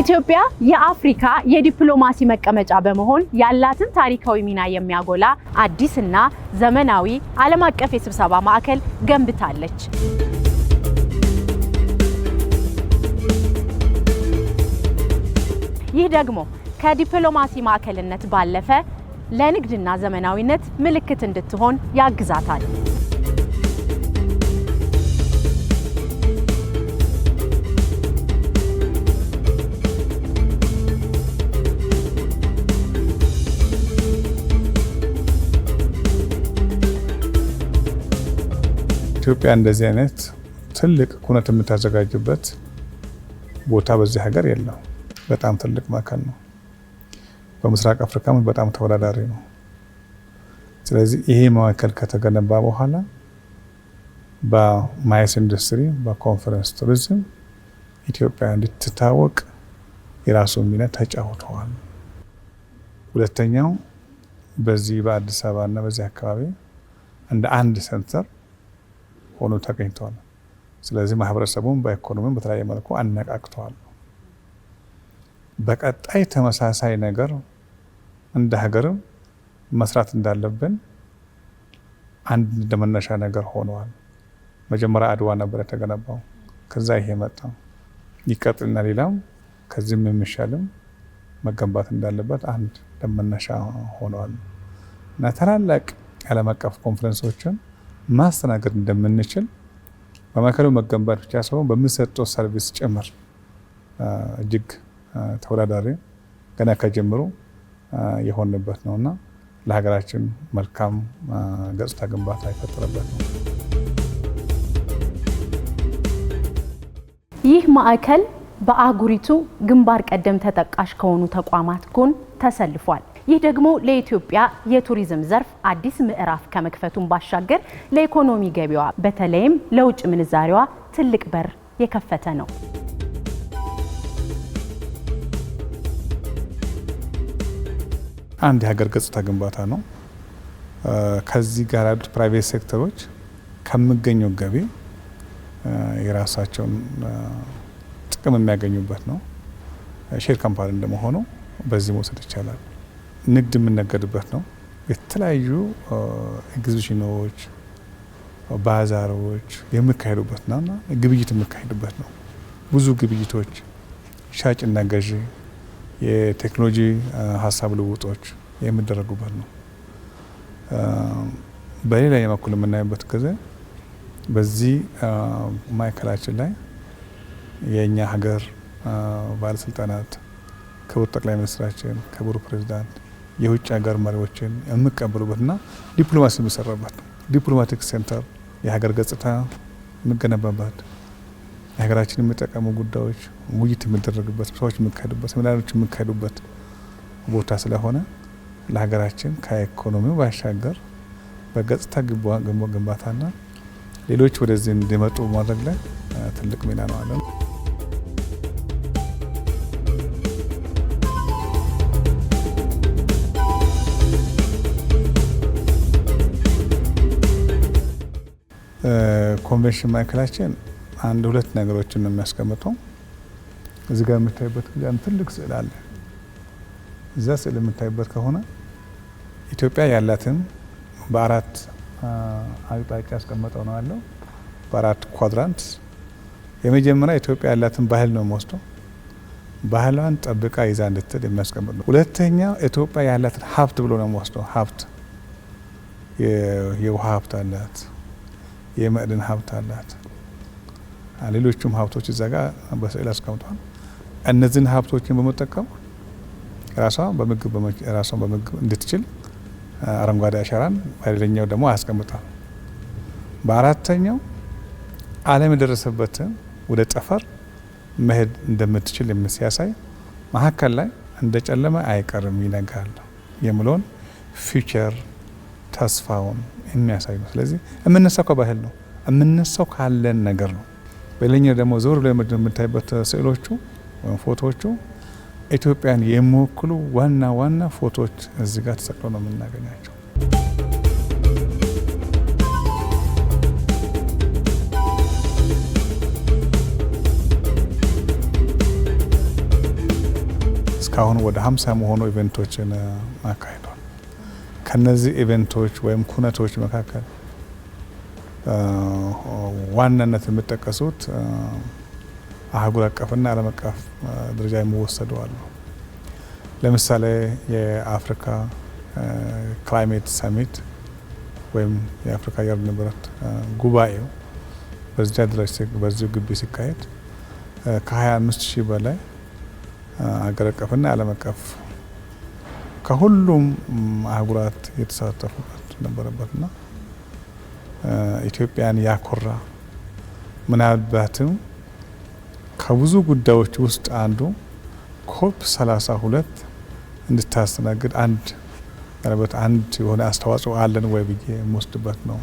ኢትዮጵያ የአፍሪካ የዲፕሎማሲ መቀመጫ በመሆን ያላትን ታሪካዊ ሚና የሚያጎላ አዲስና ዘመናዊ ዓለም አቀፍ የስብሰባ ማዕከል ገንብታለች። ይህ ደግሞ ከዲፕሎማሲ ማዕከልነት ባለፈ ለንግድና ዘመናዊነት ምልክት እንድትሆን ያግዛታል። ኢትዮጵያ እንደዚህ አይነት ትልቅ ኩነት የምታዘጋጅበት ቦታ በዚህ ሀገር የለም። በጣም ትልቅ ማዕከል ነው። በምስራቅ አፍሪካም በጣም ተወዳዳሪ ነው። ስለዚህ ይሄ ማዕከል ከተገነባ በኋላ በማይስ ኢንዱስትሪ፣ በኮንፈረንስ ቱሪዝም ኢትዮጵያ እንድትታወቅ የራሱን ሚና ተጫውተዋል። ሁለተኛው በዚህ በአዲስ አበባ እና በዚህ አካባቢ እንደ አንድ ሴንተር ሆኖ ተገኝተዋል። ስለዚህ ማህበረሰቡን በኢኮኖሚም በተለያየ መልኩ አነቃቅተዋል። በቀጣይ ተመሳሳይ ነገር እንደ ሀገርም መስራት እንዳለብን አንድ እንደመነሻ ነገር ሆነዋል። መጀመሪያ አድዋ ነበር የተገነባው። ከዛ ይሄ መጣ። ይቀጥልና ሌላም ከዚህም የሚሻልም መገንባት እንዳለበት አንድ እንደመነሻ ሆነዋል እና ታላላቅ ዓለም አቀፍ ኮንፈረንሶችን ማስተናገድ እንደምንችል በማዕከሉ መገንባት ብቻ ሳይሆን በሚሰጠው ሰርቪስ ጭምር እጅግ ተወዳዳሪ ገና ከጀምሮ የሆነበት ነውና ለሀገራችን መልካም ገጽታ ግንባታ የፈጠረበት ነው። ይህ ማዕከል በአህጉሪቱ ግንባር ቀደም ተጠቃሽ ከሆኑ ተቋማት ጎን ተሰልፏል። ይህ ደግሞ ለኢትዮጵያ የቱሪዝም ዘርፍ አዲስ ምዕራፍ ከመክፈቱን ባሻገር ለኢኮኖሚ ገቢዋ በተለይም ለውጭ ምንዛሪዋ ትልቅ በር የከፈተ ነው። አንድ የሀገር ገጽታ ግንባታ ነው። ከዚህ ጋር ያሉት ፕራይቬት ሴክተሮች ከሚገኘው ገቢ የራሳቸውን ጥቅም የሚያገኙበት ነው። ሼር ካምፓኒ እንደመሆኑ በዚህ መውሰድ ይቻላል። ንግድ የምነገድበት ነው። የተለያዩ ኤግዚቢሽኖች፣ ባዛሮች የሚካሄዱበት ነውና ግብይት የሚካሄዱበት ነው። ብዙ ግብይቶች፣ ሻጭና ገዢ፣ የቴክኖሎጂ ሀሳብ ልውጦች የሚደረጉበት ነው። በሌላ በኩል የምናይበት ጊዜ በዚህ ማዕከላችን ላይ የእኛ ሀገር ባለስልጣናት፣ ክቡር ጠቅላይ ሚኒስትራችን፣ ክቡር ፕሬዚዳንት፣ የውጭ ሀገር መሪዎችን የሚቀበሉበትና ዲፕሎማሲ የሚሰራበት ነው። ዲፕሎማቲክ ሴንተር የሀገር ገጽታ የሚገነባበት፣ የሀገራችን የሚጠቀሙ ጉዳዮች ውይይት የሚደረግበት፣ ሰዎች የሚካሄዱበት፣ ሴሚናሮች የሚካሄዱበት ቦታ ስለሆነ ለሀገራችን ከኢኮኖሚው ባሻገር በገጽታ ግንባታና ሌሎች ወደዚህ እንዲመጡ ማድረግ ላይ ትልቅ ሚና ነው አለን። ኮንቬንሽን ማዕከላችን አንድ ሁለት ነገሮችን ነው የሚያስቀምጠው። እዚህ ጋር የምታይበት ትልቅ ስዕል አለ። እዛ ስዕል የምታይበት ከሆነ ኢትዮጵያ ያላትን በአራት አቅጣጫ ያስቀመጠው ነው ያለው፣ በአራት ኳድራንት። የመጀመሪያ ኢትዮጵያ ያላትን ባህል ነው የሚወስደው፣ ባህሏን ጠብቃ ይዛ እንድትል የሚያስቀምጥ ነው። ሁለተኛ ኢትዮጵያ ያላትን ሀብት ብሎ ነው የሚወስደው። ሀብት የውሃ ሀብት አላት፣ የማዕድን ሀብት አላት፣ ሌሎችም ሀብቶች እዛ ጋር በስዕል አስቀምጧል። እነዚህን ሀብቶችን በመጠቀም ራሷን በምግብ እንድትችል አረንጓዴ አሻራን በሌላኛው ደግሞ አያስቀምጣል። በአራተኛው ዓለም የደረሰበትን ወደ ጠፈር መሄድ እንደምትችል የሚያሳይ መሀከል ላይ እንደ ጨለመ አይቀርም ይነጋል የሚለውን ፊውቸር ተስፋውን የሚያሳይ ነው። ስለዚህ የምነሳው ከባህል ነው፣ የምነሳው ካለን ነገር ነው። በሌላኛው ደግሞ ዞር ብሎ የምታይበት ስዕሎቹ ወይም ፎቶዎቹ ኢትዮጵያን የሚወክሉ ዋና ዋና ፎቶዎች እዚህ ጋር ተሰቅለው ነው የምናገኛቸው። እስካሁን ወደ 50 መሆኑ ኢቨንቶችን አካሂዷል። ከነዚህ ኢቨንቶች ወይም ኩነቶች መካከል ዋናነት የሚጠቀሱት አህጉር አቀፍና ዓለም አቀፍ ደረጃ የሚወሰዱ አሉ። ለምሳሌ የአፍሪካ ክላይሜት ሰሚት ወይም የአፍሪካ አየር ንብረት ጉባኤው በዚህ ግቢ ሲካሄድ ከ25,000 በላይ አገር አቀፍና ዓለም አቀፍ ከሁሉም አህጉራት የተሳተፉበት ነበረበትና ኢትዮጵያን ያኮራ ምናልባትም ከብዙ ጉዳዮች ውስጥ አንዱ ኮፕ 32 እንድታስተናግድ አንድ የሆነ አስተዋጽኦ አለን ወይ ብዬ የምወስድበት ነው።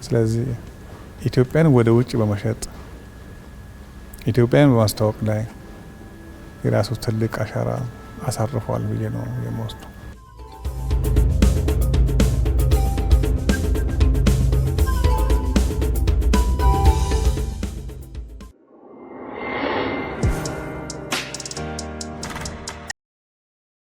ስለዚህ ኢትዮጵያን ወደ ውጭ በመሸጥ ኢትዮጵያን በማስተዋወቅ ላይ የራሱ ትልቅ አሻራ አሳርፏል ብዬ ነው የምወስደው።